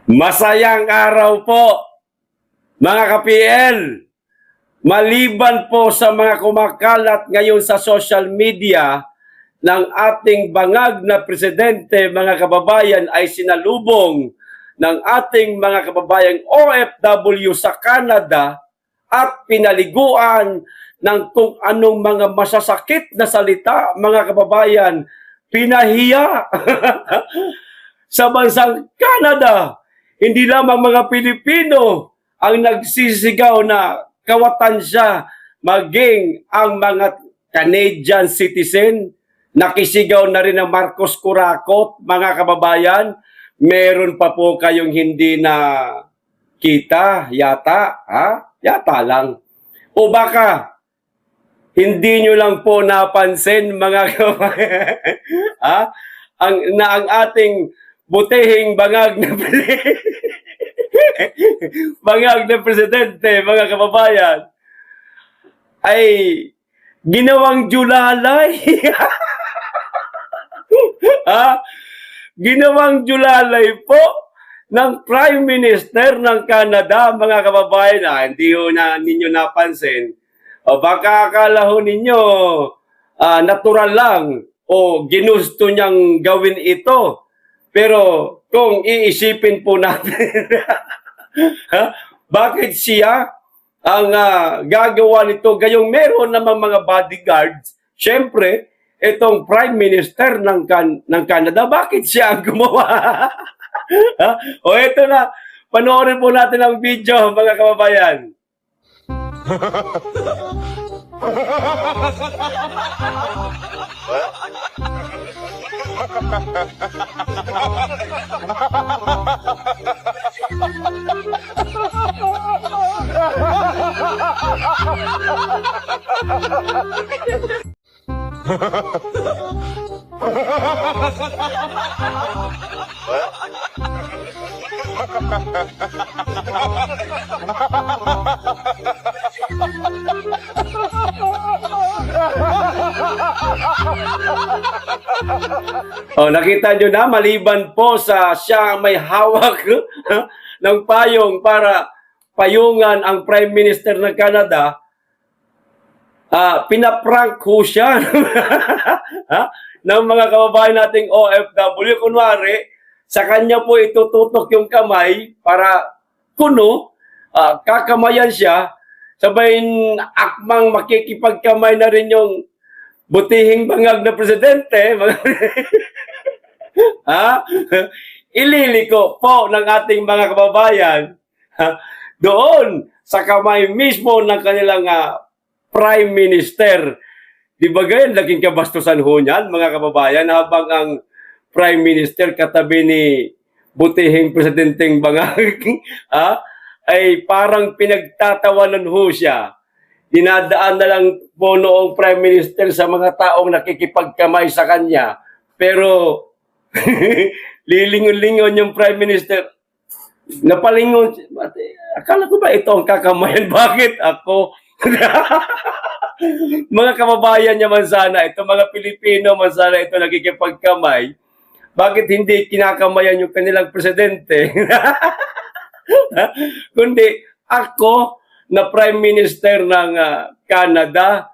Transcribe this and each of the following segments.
Masayang araw po, mga ka-PL. Maliban po sa mga kumakalat ngayon sa social media ng ating bangag na presidente, mga kababayan, ay sinalubong ng ating mga kababayang OFW sa Canada at pinaliguan ng kung anong mga masasakit na salita, mga kababayan, pinahiya sa bansang Canada. Hindi lamang mga Pilipino ang nagsisigaw na kawatan siya, maging ang mga Canadian citizen, nakisigaw na rin ng Marcos Kurakot, mga kababayan. Meron pa po kayong hindi na kita, yata, ha? Yata lang. O baka, hindi nyo lang po napansin, mga kababayan, ha? Ang ating butihing bangag na bangag na presidente, mga kababayan, ay ginawang julalay. Ha? Ginawang julalay po ng Prime Minister ng Canada, mga kababayan. Hindi ho na ninyo napansin. O baka akala ho ninyo natural lang o ginusto niyang gawin ito. Pero kung iisipin po natin, bakit siya ang gagawa nito? Gayong meron namang mga bodyguards, syempre, itong Prime Minister ng Canada, bakit siya ang gumawa? O ito na, panoorin po natin ang video, mga kababayan. Nakita nyo na, maliban po sa siya may hawak ng payong para payungan ang Prime Minister ng Canada, pinaprank ho siya ng mga kababayan nating OFW. Kunwari, sa kanya po itututok yung kamay para kakamayan siya, sabay akmang makikipagkamay na rin yung butihing bangag na presidente. Ililiko po ng ating mga kababayan doon sa kamay mismo ng kanilang Prime Minister. Di ba ganyan, naging kabastusan ho niyan, mga kababayan, habang ang Prime Minister katabi ni butihing presidenteng bangag ay parang pinagtatawanan ho siya. Dinadaan na lang po noong Prime Minister sa mga taong nakikipagkamay sa kanya. Pero lilingon-lingon yung Prime Minister. Napalingon. Akala ko ba ito ang kakamayan? Bakit ako? Mga kababayan niya man sana, ito mga Pilipino man sana ito nakikipagkamay. Bakit hindi kinakamayan yung kanilang presidente? Kundi ako na Prime Minister ng Canada.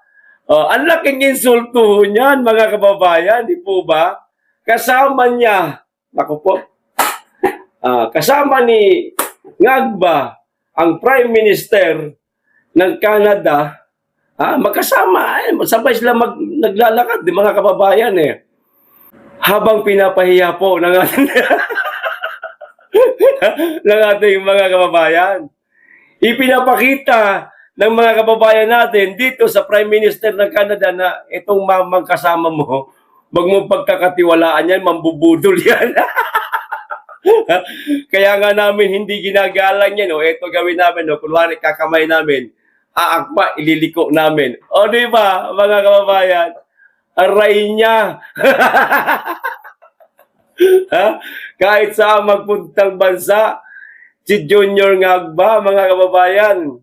Ang laking insulto niyan, mga kababayan, di po ba? Kasama niya, ako po, kasama ni Ngagba, ang Prime Minister ng Canada, magkasama, sabay sila naglalakad, di mga kababayan habang pinapahiya po ng ng ating mga kababayan. Ipinapakita ng mga kababayan natin dito sa Prime Minister ng Canada na itong mamang kasama mo, wag mo pagkakatiwalaan yan, mambubudol yan. Kaya nga namin hindi ginagalang yan. Ito gawin namin, kunwari kakamay namin, aakma, ililiko namin. O di ba, mga kababayan? Aray niya. Kahit saan magpuntang bansa, si Junior Ngagba, mga kababayan,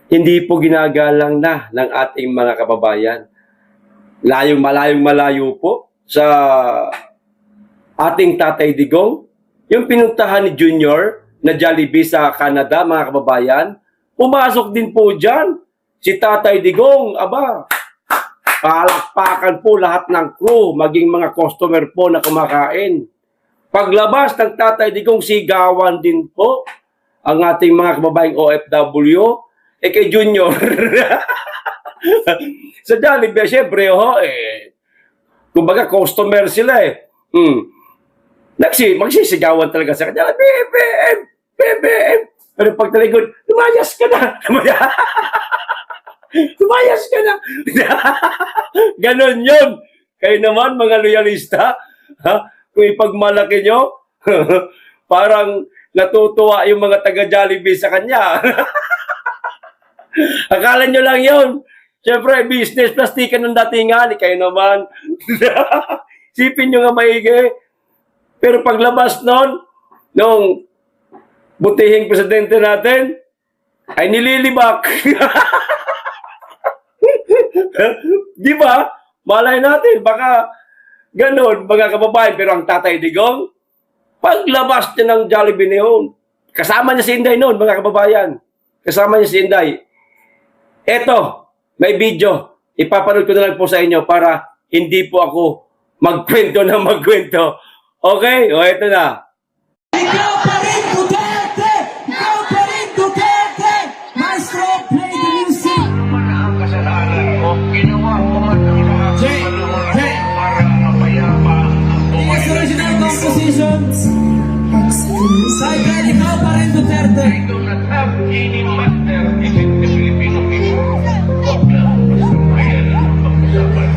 hindi po ginagalang na ng ating mga kababayan. Malayo po sa ating Tatay Digong, yung pinuntahan ni Junior na Jollibee sa Canada, mga kababayan, pumasok din po dyan. Si Tatay Digong, aba, palakpakan po lahat ng crew, maging mga customer po na kumakain. Paglabas ng Tatay Digong, sigawan din po ang ating mga kababayang OFW. Kay Junior, sa Jollibee, syempre, kumbaga customer sila magsisigawan talaga sa kanya, BBM, BBM. Pero pag talikod, lumayas ka na. Lumayas ka na. Ganon yun. Kayo naman, mga loyalista, kung ipagmalaki nyo, parang natutuwa yung mga taga-Jollibee sa kanya. Akala nyo lang yun. Siyempre, business, plastikan ng datingan. Kayo naman. Sipin nyo nga maigi. Pero paglabas nung butihing presidente natin, ay nililibak. Di ba? Malay natin, baka ganun, mga kababayan. Pero ang Tatay Digong, paglabas niya ng Jollibee noon, kasama niya si Inday noon, mga kababayan. Kasama niya si Inday. Eto, may video. Ipapanood ko na lang po sa inyo para hindi po ako magkwento na magkwento. Okay? O, ito na. Ikaw pa rin Duterte! Ikaw pa rin Duterte! Maestro, play the music! Naman ang kasalanan ko, ginawa ko man ang lahat Jay, sa maluwag Jay. para mapayapa ang buhay. Yes, original compositions! Cycle, ikaw pa rin Duterte! I do not have any master if it the Filipino people. Huwag lang, ayan ang pag-usapan.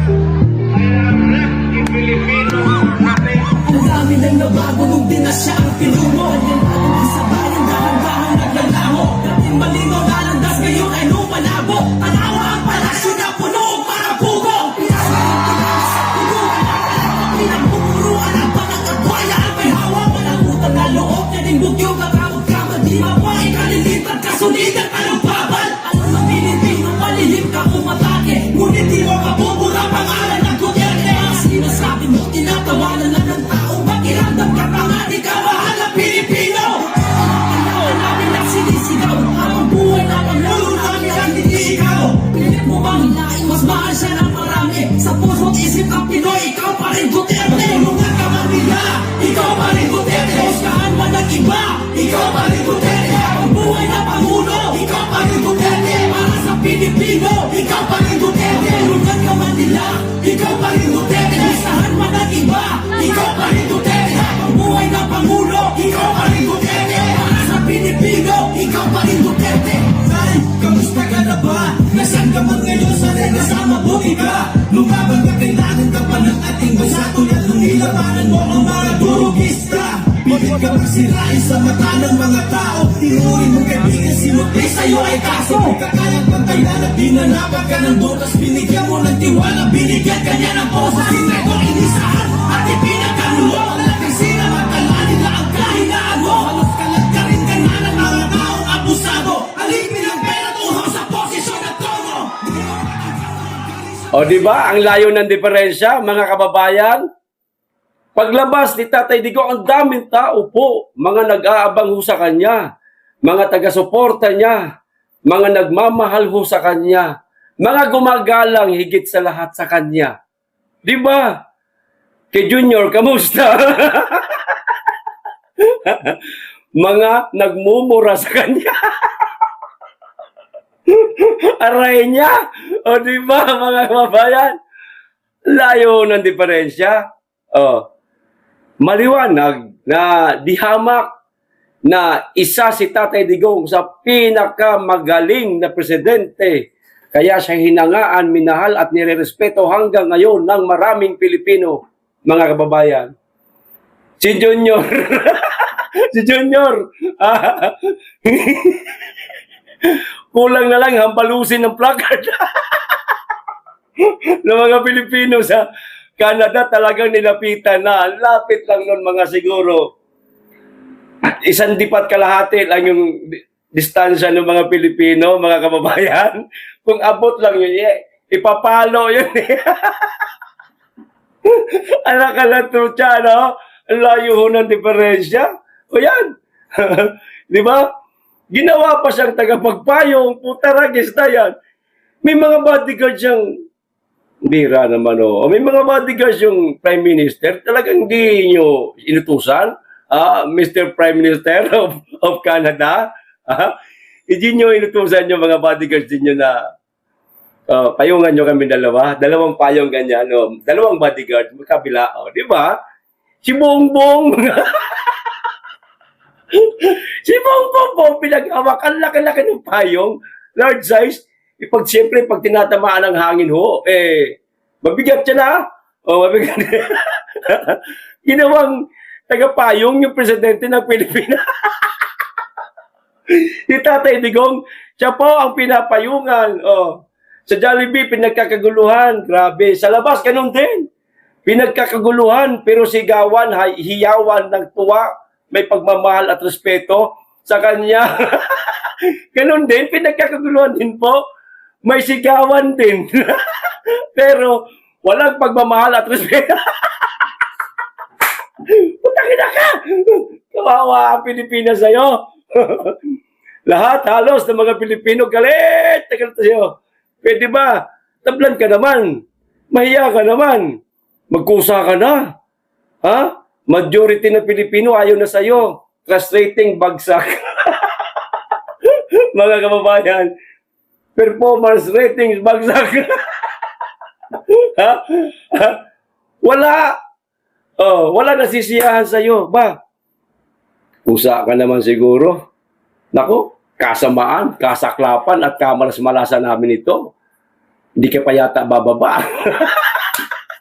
I am not a Filipino for nothing. Ang dami nang nabago nung di na siya ang pinuno. Yan ang sa bayan, dahan-dahan naglalaho. Dating malinaw na landas, ngayon ay lumalabo. Tanawa ang palasyo na puno ang mga pugo. Pinaswalang sa puno, ang pinagpupuruan ang pangangatwaya. Ang may hawak, walang utang na loob. Yan yung bugyo, kakawag ka, di mawa. Ikalilipat ka, sulitan ka ng babal. Alam ng Pilipino, malihim ka umatake. Ngunit di mo mabubura pangalan ng Duterte. Ang sinasabi mo, tinatawanan lang ng tao. Makiramdam ka pa nga, di ka mahal na Pilipino. Kailangan namin ang sinisigaw. Habang buhay na pangulo namin ang tinisigaw. Pilit mo bang hilain, mas mahal siya ng marami. Sa puso't isip ang Pinoy, ikaw pa rin Duterte. Tulungan ka man nila, ikaw pa rin Duterte. Huskahan man ng iba, ikaw pa rin Duterte. Habang buhay na pangulo, ikaw pa rin Duterte. Para sa Pilipino, ikaw pa rin Duterte. Tulungan ka man nila, ikaw pa rin Duterte. Huskahan man ng iba, ikaw pa rin Duterte. Habang buhay na pangulo, ikaw pa rin Duterte. Para sa Pilipino, ikaw pa rin Duterte. Tay, kamusta ka na ba? Nasaan ka man ngayon? Sana'y kasama buhay ka. Lumaban ka, kailangan ka pa ng ating bansa. Tulad nung nilabanan mo ang mga durugista. Pilit ka magsirain sa mata ng mga tao. Tinurin mong kaibigan, sinutay sa'yo ay kaso. Kakalang pantayan at dinanapan ka ng butas. Binigyan mo ng tiwala, binigyan ka niya ng posa. Sinrego, inisahan at ipinagkanulo. Malaking sinamantala nila ang kahinaan mo. Halos kalat ka rin ka na ng mga taong abusado. Alipin ang pera tuhaw sa posisyon at tono. O, di ba? Ang layo ng diferensya, mga kababayan. Paglabas ni Tatay Digong, ang daming tao po, mga nag-aabang ho sa kanya, mga taga-suporta niya, mga nagmamahal ho sa kanya, mga gumagalang higit sa lahat sa kanya. Di ba? Kay Junior, kamusta? Mga nagmumura sa kanya. Aray niya. O di ba, mga kababayan? Layo ng diferensya. O, maliwanag na dihamak na isa si Tatay Digong sa pinakamagaling na presidente. Kaya siya hinangaan, minahal at nirerespeto hanggang ngayon ng maraming Pilipino, mga kababayan. Si Junior, si Junior, kulang na lang hampalusin ng placard ng mga Pilipino sa Canada. Talagang nilapitan na. Lapit lang nun mga siguro. Isang dipat kalahati lang yung distansya ng mga Pilipino, mga kababayan. Kung abot lang yun, ipapalo yun. Anak ka lang siya, no? Ang layo ho ng diferensya. O yan. Di ba? Ginawa pa siyang tagapagpayong, putaragis na yan. May mga bodyguard siyang, bira naman o. May mga bodyguards yung Prime Minister, talagang hindi nyo inutusan. Mr. Prime Minister of Canada. Hindi nyo inutusan yung mga bodyguards ninyo na payungan nyo kami dalawa. Dalawang payong ganyan. Dalawang bodyguard, magkabila. Di ba? Si Bongbong. Si Bongbong po, pinag-awakan, laki-laki ng payong, large size. Siyempre, pag tinatamaan ng hangin ho, mabigat siya na. Mabigat. Ginawang tagapayong yung presidente ng Pilipinas. Si Tatay Digong, siya po ang pinapayungan. Sa Jollibee, pinagkakaguluhan. Grabe. Sa labas, ganun din. Pinagkakaguluhan, pero sigawan, hiyawan ng tuwa, may pagmamahal at respeto sa kanya. Ganun din, pinagkakaguluhan din po. May sigawan din. Pero walang pagmamahal at respeto. Putangin na ka! Kawawa ang Pilipinas sa'yo. Lahat halos ng mga Pilipino galit sa'yo. Pwede ba? Tablan ka naman. Mahiya ka naman. Magkusa ka na. Majority ng Pilipino ayaw na sa'yo. Trust rating bagsak. Mga kababayan, performance ratings bagsak. Wala. Wala nasisiyahan sa'yo. Ba? Kusa ka naman siguro. Nako, kasamaan, kasaklapan at kamalas-malasan namin ito. Hindi ka pa yata bababa.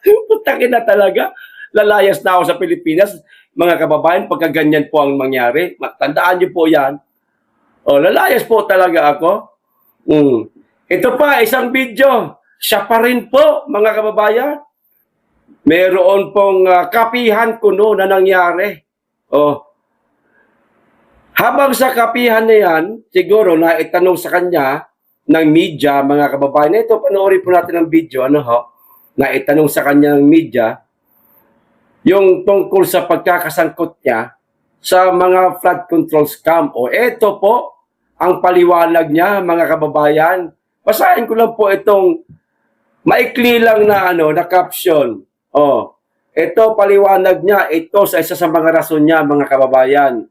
Putakin na talaga. Lalayas na ako sa Pilipinas. Mga kababayan, pagka ganyan po ang mangyari, tandaan niyo po yan. Lalayas po talaga ako. Ito pa, isang video. Siya pa rin po, mga kababayan. Meron pong kapihan kuno na nangyari. Habang sa kapihan na yan, siguro na itanong sa kanya ng media, mga kababayan, ito, panoorin po natin ang video, na itanong sa kanya ng media, yung tungkol sa pagkakasangkot niya sa mga flood control scam. Ito po ang paliwanag niya, mga kababayan. Basahin ko lang po itong maikli lang na na caption. Ito paliwanag niya, ito sa isa sa mga rason niya, mga kababayan.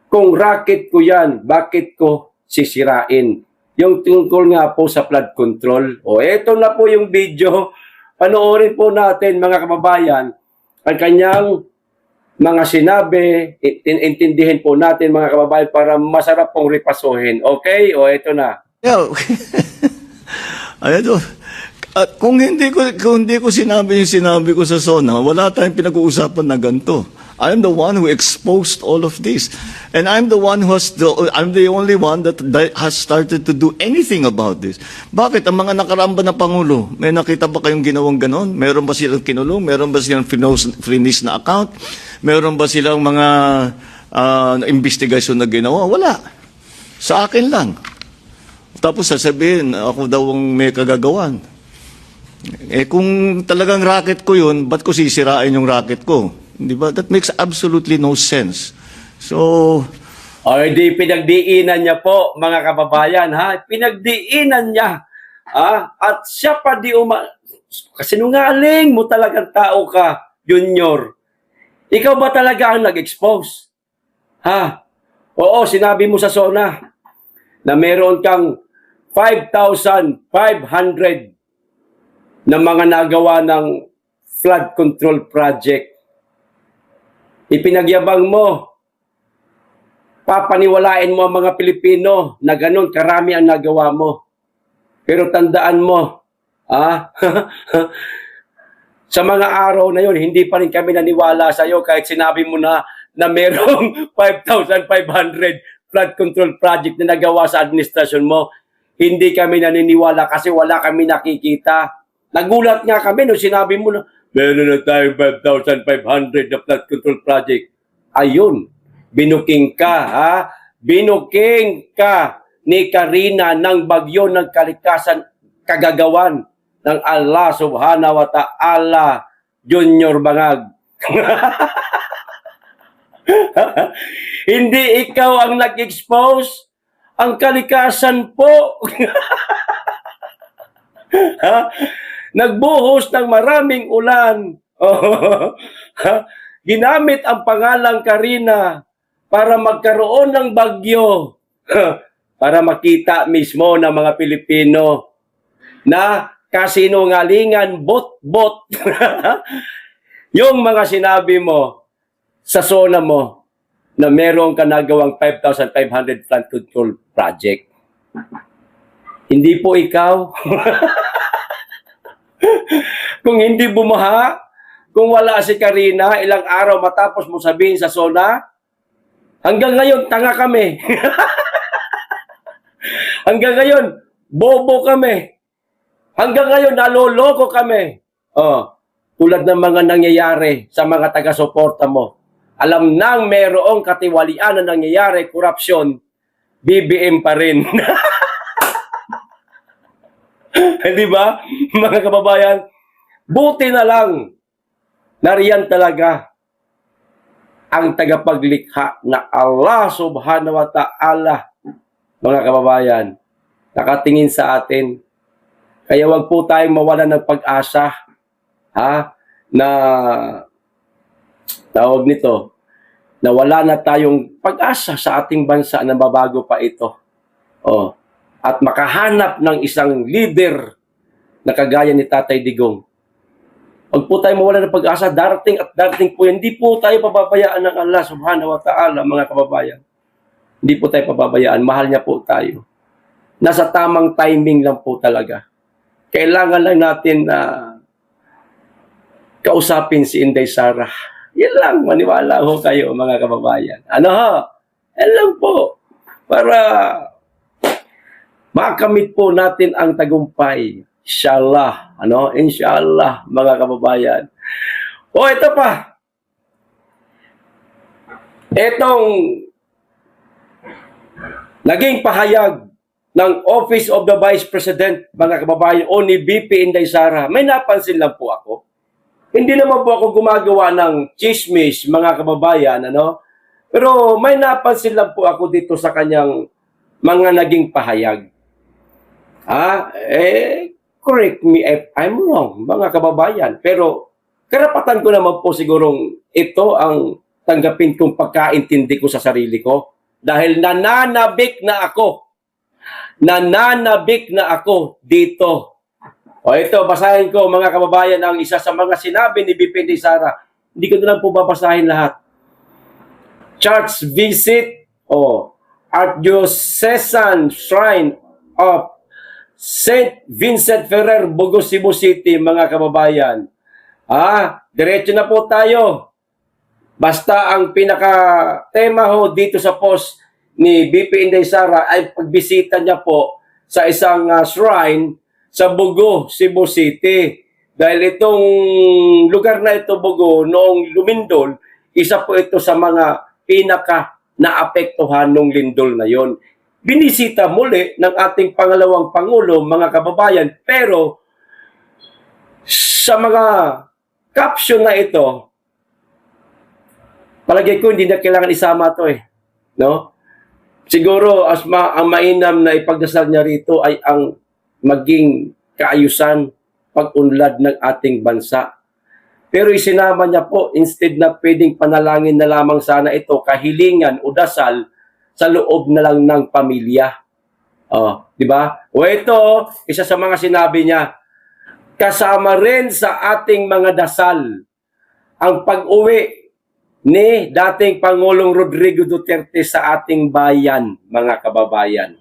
Kung racket ko yan, bakit ko sisirain? Yung tungkol nga po sa flood control. Ito na po yung video. Panoorin po natin, mga kababayan, ang kanyang mga sinabi, intindihin po natin, mga kababayan, para masarap pong ripasuhin. Okay? Ito na. Yeah. Kung hindi ko sinabi yung sinabi ko sa SONA, wala tayong pinag-uusapan na ganito. I'm the one who exposed all of this. And I'm the only one that has started to do anything about this. Bakit? Ang mga nakaramba na Pangulo, may nakita ba kayong ginawang ganon? Meron ba silang kinulong? Meron ba silang finish na account? Meron ba silang mga investigation na ginawa? Wala. Sa akin lang. Tapos sasabihin, ako daw ang may kagagawan. Kung talagang racket ko yun, ba't ko sisirain yung racket ko? Di ba? That makes absolutely no sense. So, di pinagdiinan niya po, mga kababayan, pinagdiinan niya. At siya pa kasinungaling mo talagang tao ka, Junior. Ikaw ba talaga ang nag-expose? Oo, sinabi mo sa SONA na meron kang 5,500 na mga nagawa ng flood control project. Ipinagyabang mo, papaniwalain mo ang mga Pilipino na ganun karami ang nagawa mo. Pero tandaan mo, sa mga araw na yun, hindi pa rin kami naniwala sa iyo kahit sinabi mo na merong 5,500 flood control project na nagawa sa administrasyon mo. Hindi kami naniniwala kasi wala kami nakikita. Nagulat nga kami nung sinabi mo na meron na tayong 5,500 na flood control project. Ayun, binuking ka, Binuking ka ni Karina ng bagyo ng kalikasan kagagawan ng Allah subhanahu wa ta'ala, Junior Bangag. Hindi ikaw ang nag-expose, ang kalikasan po. Ha? Nagbuhos ng maraming ulan. Ha? Ginamit ang pangalang Karina para magkaroon ng bagyo. Para makita mismo ng mga Pilipino na kasinungalingan, bot-bot. Yung mga sinabi mo sa SONA mo na meron ka nagawang 5,500 flood control project. Hindi po ikaw. Kung hindi bumaha, kung wala si Karina, ilang araw matapos mo sabihin sa SONA, hanggang ngayon, tanga kami. Hanggang ngayon, bobo kami. Hanggang ngayon, naloloko kami. Oh, tulad ng mga nangyayari sa mga taga-suporta mo. Alam nang merong katiwalian na nangyayari, korupsyon, BBM pa rin. Di ba, mga kababayan? Buti na lang, nariyan talaga ang tagapaglikha na Allah subhanahu wa ta'ala, mga kababayan, nakatingin sa atin. Kaya wag po tayong mawalan ng pag-asa, ha, na tawag nito, na wala na tayong pag-asa sa ating bansa na babago pa ito. Oh, at makahanap ng isang leader na kagaya ni Tatay Digong. Huwag po tayo mawala ng pag-asa, darating at darating po. Hindi po tayo pababayaan ng Allah subhanahu wa ta'ala, mga kababayan. Hindi po tayo pababayaan, mahal niya po tayo. Nasa tamang timing lang po talaga. Kailangan lang natin na kausapin si Inday Sara. Yan lang, maniwala ho kayo, mga kababayan. Ano ho? Yan lang po. Para makamit po natin ang tagumpay. Inshallah. Ano? Inshallah, mga kababayan. O, ito pa. Itong naging pahayag ng Office of the Vice President, mga kababayan, o ni BP Inday Sara, may napansin lang po ako. Hindi naman po ako gumagawa ng chismis, mga kababayan, ano? Pero may napansin lang po ako dito sa kanyang mga naging pahayag. Correct me if I'm wrong, mga kababayan. Pero karapatan ko naman po sigurong ito ang tanggapin kong pagkaintindi ko sa sarili ko. Dahil nananabik na ako. Nananabik na ako dito. O ito, basahin ko, mga kababayan, ang isa sa mga sinabi ni BP Inday Sara. Hindi ko na lang po babasahin lahat. Church visit Archdiocesan Shrine of St. Vincent Ferrer, Bugos, Cebu City, mga kababayan. Diretso na po tayo. Basta ang pinaka-tema ho dito sa post ni BP Inday Sara ay pagbisita niya po sa isang shrine sa Bugo, Cebu City. Dahil itong lugar na ito, Bugo, noong lumindol, isa po ito sa mga pinaka-naapektuhan ng lindol na yon. Binisita muli ng ating pangalawang Pangulo, mga kababayan, pero sa mga caption na ito, palagay ko hindi na kailangan isama ito no? Siguro ang mainam na ipagdasal niya rito ay ang maging kaayusan, pag-unlad ng ating bansa. Pero isinama niya po, instead na pwedeng panalangin na lamang sana ito, kahilingan o dasal sa loob na lang ng pamilya. Di ba? O ito, isa sa mga sinabi niya, kasama rin sa ating mga dasal ang pag-uwi ni dating Pangulong Rodrigo Duterte sa ating bayan, mga kababayan.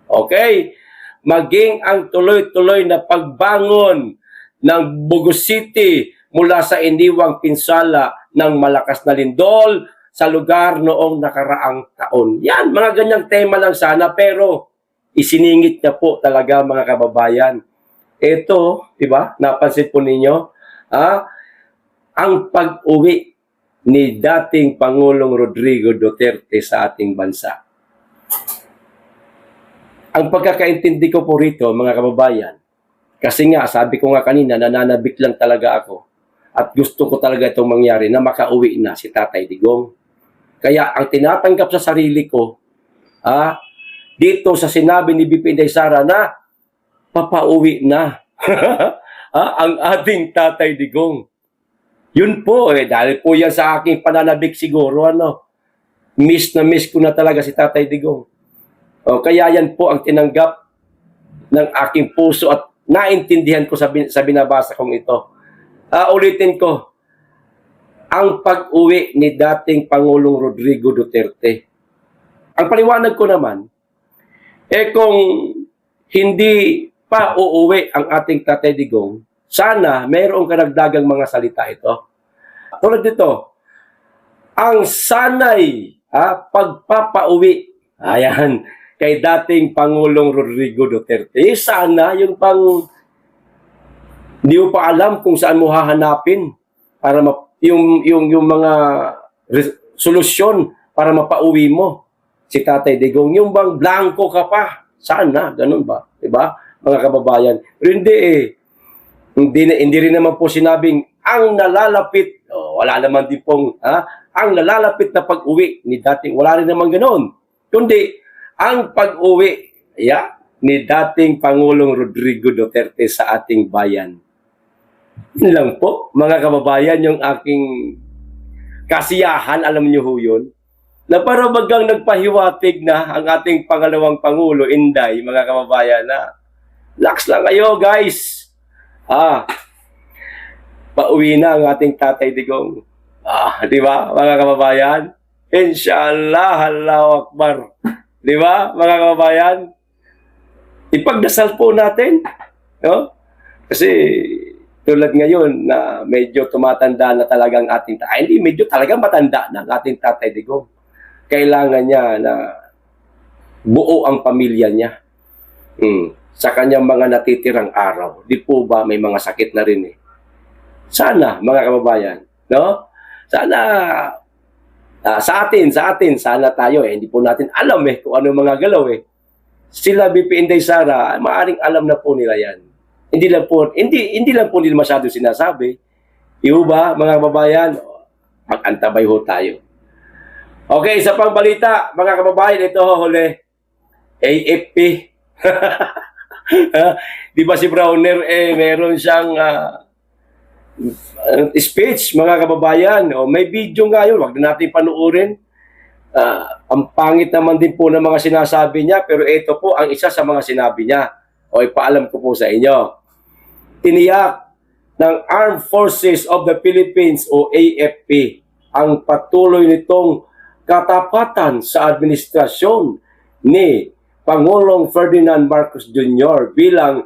Okay? Maging ang tuloy-tuloy na pagbangon ng Bugos City mula sa iniwang pinsala ng malakas na lindol sa lugar noong nakaraang taon. Yan, mga ganyang tema lang sana, pero isiningit niya po talaga, mga kababayan. Ito, di ba, napansin po ninyo, ang pag-uwi ni dating Pangulong Rodrigo Duterte sa ating bansa. Ang pagkakaintindi ko po rito, mga kababayan, kasi nga, sabi ko nga kanina, nananabik lang talaga ako at gusto ko talaga itong mangyari na makauwi na si Tatay Digong. Kaya ang tinatanggap sa sarili ko, dito sa sinabi ni BP Inday Sara na papauwi na ang ating Tatay Digong. Yun po dahil po yan sa aking pananabik siguro, miss na miss ko na talaga si Tatay Digong. Kaya yan po ang tinanggap ng aking puso at naintindihan ko sa binabasa kong ito. Ulitin ko, ang pag-uwi ni dating Pangulong Rodrigo Duterte. Ang paliwanag ko naman, kung hindi pa uuwi ang ating Tatay Digong, sana mayroong karagdagang mga salita ito. Tulad dito, ang sanay pagpapauwi, ayan, kay dating Pangulong Rodrigo Duterte. Sana yung hindi mo pa alam kung saan mo hahanapin para yung mga solusyon para mapauwi mo si Tatay Digong. Yung bang blanco ka pa, sana, ganun ba? Diba, mga kababayan? Pero hindi rin naman po sinabing ang nalalapit, wala naman din pong, ang nalalapit na pag-uwi ni dating, wala rin naman ganoon. Kundi, ang pag-uwi ni dating Pangulong Rodrigo Duterte sa ating bayan. Yun lang po, mga kababayan, yung aking kasiyahan, alam niyo ho yun, na para bagang nagpahiwatig na ang ating pangalawang Pangulo, Inday, mga kababayan, na relax lang kayo, guys. Pauwi na ang ating Tatay Digong. Di ba, mga kababayan? Inshallah, Allahu Akbar. Di ba, mga kababayan? Ipagdasal po natin. No? Kasi tulad ngayon na medyo tumatanda na talagang ating hindi medyo talagang matanda na ang ating Tatay Digong. Kailangan niya na buo ang pamilya niya. Sa kanyang mga natitirang araw. Di po ba may mga sakit na rin Sana, mga kababayan, no? Sana sa atin, sana tayo hindi po natin alam kung ano mga galaw Sila BP Inday Sara, maaring alam na po nila yan. Hindi lang po nila masyado sinasabi. Iyo ba, mga kababayan? Mag-antabay ho tayo. Okay, isa pang balita, mga kababayan, ito huli. AFP. Di ba si Browner, meron siyang speech, mga kababayan. May video nga yun, wag na natin panuorin. Ang pangit naman din po ng mga sinasabi niya, pero ito po ang isa sa mga sinabi niya. Ipaalam ko po sa inyo. Tiniyak ng Armed Forces of the Philippines o AFP ang patuloy nitong katapatan sa administrasyon ni Pangulong Ferdinand Marcos Jr. bilang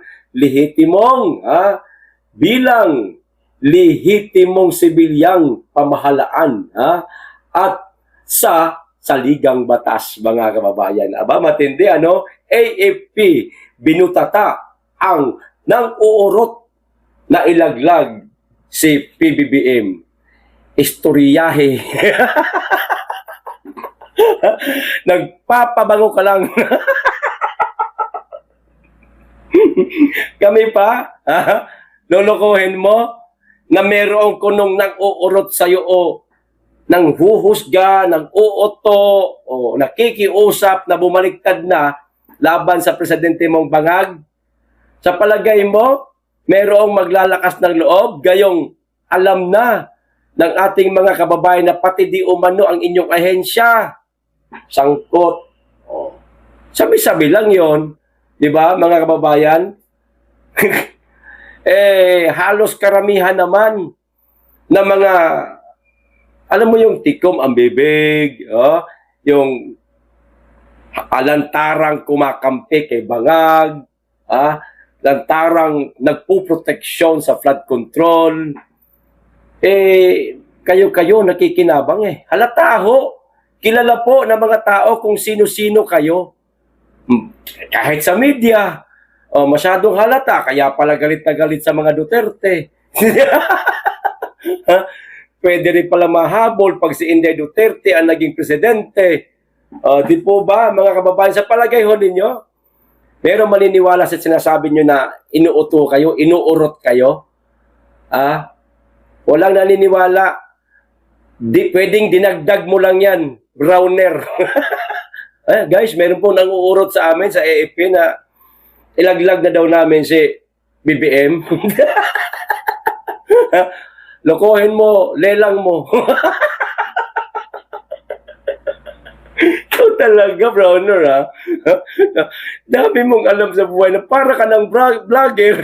lehitimong sibilyang pamahalaan at sa saligang batas, mga kababayan. Matindi, AFP binutata ang nang uurot na ilaglag si PBBM. Istoryahe. Nagpapabango ka lang. Kami pa, lolokohin mo na mayroong kunong nang-uurot sa'yo nang huhusga, nang uuto, o nakikiusap na bumaliktad na laban sa presidente mong bangag. Sa palagay mo, mayroong maglalakas ng loob, gayong alam na ng ating mga kababayan na pati di umano ang inyong ahensya. Sangkot. Sabi-sabi lang yon, di ba, mga kababayan? Halos karamihan naman na mga, alam mo yung tikom ang bibig, yung alantarang kumakampi kay bangag, lantarang nagpuproteksyon sa flood control, kayo nakikinabang Halata ho, kilala po ng mga tao kung sino-sino kayo. Kahit sa media, masyadong halata, kaya pala galit na galit sa mga Duterte. Pwede rin pala mahabol pag si Inday Duterte ang naging presidente. Di po ba, mga kababayan, sa palagay ho ninyo, pero maniniwala sa sinasabi nyo na inuuto kayo, inuurot kayo? Walang naniniwala. Pwedeng dinagdag mo lang yan, Browner. Guys, meron po nang uurot sa amin sa AFP na ilaglag na daw namin si BBM. Lokohin mo, lelang mo. Ikaw talaga, Browner, ha? Dami mong alam sa buhay na para ka ng vlogger.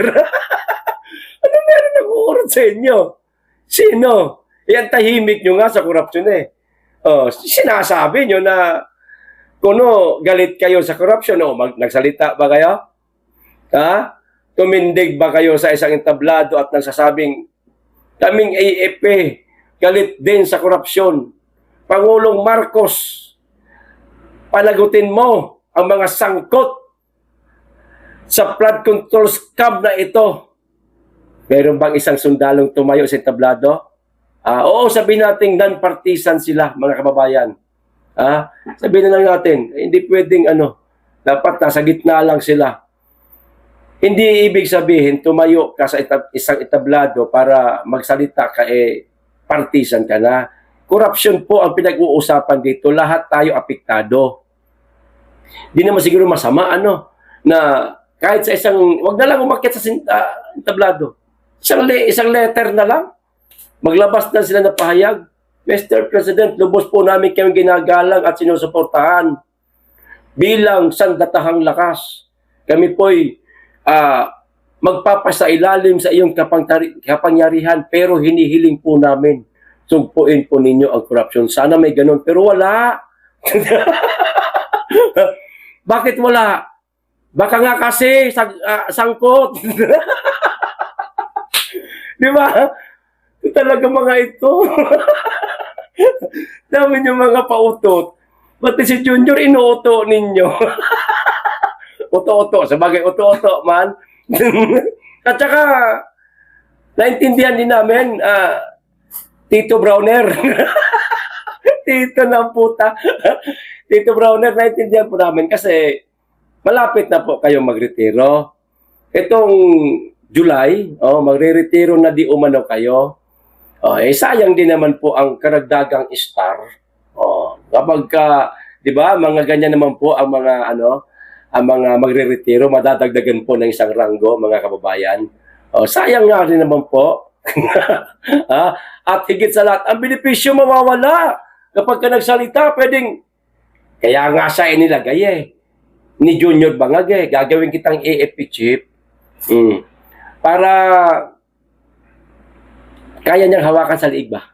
Ano meron nang uurot sa inyo? Sino? Yan tahimik nyo nga sa korupsyon eh. Sinasabi nyo na kuno galit kayo sa korupsyon o nagsalita ba kayo? Ha? Tumindig ba kayo sa isang entablado at nagsasabing kaming AFP galit din sa korupsyon? Pangulong Marcos, panagutin mo ang mga sangkot sa flood control scam na ito. Meron bang isang sundalong tumayo sa entablado? Oo, sabihin natin non-partisan sila, mga kababayan. Sabihin na lang natin, hindi pwedeng dapat nasa gitna lang sila. Hindi ibig sabihin, tumayo ka sa isang entablado para magsalita ka, partisan ka na. Corruption po ang pinag-uusapan dito, lahat tayo apektado. Di naman siguro masama, na kahit sa wag na lang umakyat sa entablado. Isang letter na lang. Maglabas na sila ng pahayag. Mr. President, lubos po namin kayong ginagalang at sinusuportahan bilang sandatahang lakas. Kami po'y magpapasailalim sa iyong kapangyarihan pero hinihiling po namin sugpuin po ninyo ang korupsyon. Sana may ganun. Pero wala. Bakit wala? Baka nga kasi sangkot. Di ba? Talaga mga ito. Dami nyo mga pautot. Pati si Junior, inuuto ninyo. Uto-uto. Sabagay, uto-uto man. At saka, naintindihan din namin, Tito Browner. Tito ng puta. Tito Browner, naintindihan po namin kasi malapit na po kayong magretiro. Itong July, magre-retiro na di umano kayo. Sayang din naman po ang karagdagang star. Kapag di ba, mga ganyan naman po ang mga ang mga magre-retiro, madadagdagan po ng isang ranggo, mga kababayan. Sayang nga rin naman po. At higit sa lahat, ang benepisyo mawawala. Kapag ka nagsalita, pwedeng, kaya nga siya inilagay ni Junior Bangag gagawin kitang AFP chief. Para kaya niyang hawakan sa liig ba?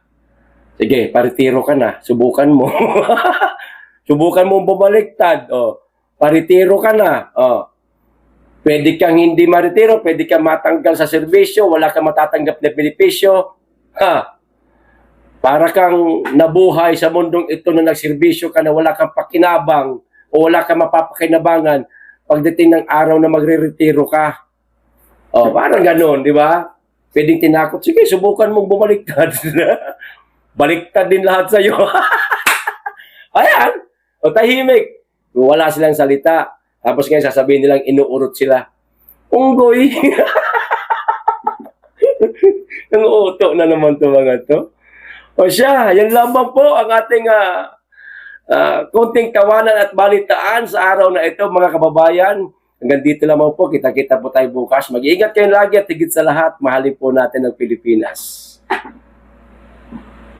Sige, paritiro ka na. Subukan mo. Subukan mo bumaliktad. Paritiro ka na. Pwede kang hindi maritiro, pwede kang matanggal sa serbisyo, wala kang matatanggap na benepisyo. Para kang nabuhay sa mundong ito na nagserbisyo ka na wala kang pakinabang o wala kang mapapakinabangan pagdating ng araw na magre-retiro ka. Parang gano'n, di ba? Pwedeng tinakot. Sige, subukan mong bumaliktad. Baliktad din lahat sa'yo. Ayan. Tahimik. Wala silang salita. Tapos ngayon sasabihin nilang inuurot sila. Unggoy. Nanguuto na naman to mga to. Siya, yan lamang po ang ating konting tawanan at balitaan sa araw na ito, mga kababayan. Hanggang dito lamang po, kita-kita po tayo bukas. Mag-iingat kayo lagi at higit sa lahat, mahalin po natin ang Pilipinas.